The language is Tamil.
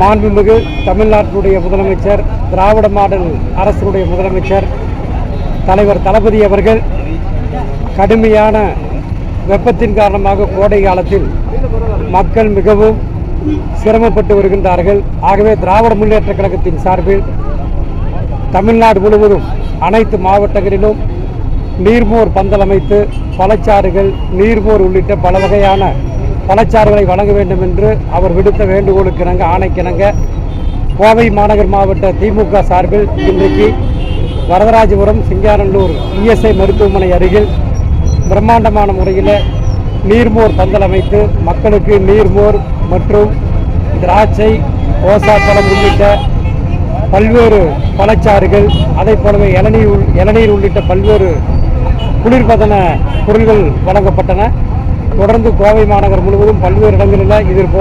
மாண்புமிகு தமிழ்நாட்டினுடைய முதலமைச்சர், திராவிட மாடல் அரசுடைய முதலமைச்சர் தலைவர் தளபதி அவர்கள் கடுமையான வெப்பத்தின் காரணமாக கோடை காலத்தில் மக்கள் மிகவும் சிரமப்பட்டு வருகின்றார்கள். ஆகவே திராவிட முன்னேற்ற கழகத்தின் சார்பில் தமிழ்நாடு முழுவதும் அனைத்து மாவட்டங்களிலும் நீர்மோர் பந்தல் அமைத்து பழச்சாறுகள், நீர்மோர் உள்ளிட்ட பல வகையான பழச்சாறுகளை வழங்க வேண்டும் என்று அவர் விடுத்த வேண்டுகோளுக்கிணங்க, ஆணைக்கிணங்க கோவை மாநகர் மாவட்ட திமுக சார்பில் இன்றைக்கு வரதராஜபுரம் சிங்காரல்லூர் இஎஸ்ஐ மருத்துவமனை அருகில் பிரம்மாண்டமான முறையில் நீர்மோர் பந்தல் அமைத்து மக்களுக்கு நீர்மோர் மற்றும் திராட்சை, ஓசாப்பழம் உள்ளிட்ட பல்வேறு பழச்சாறுகள், அதை போலவே இளநீர் உள்ளிட்ட பல்வேறு குளிர்பதன பொருள்கள் வழங்கப்பட்டன. தொடர்ந்து கோவை மாநகர் முழுவதும் பல்வேறு இடங்களில் இதில்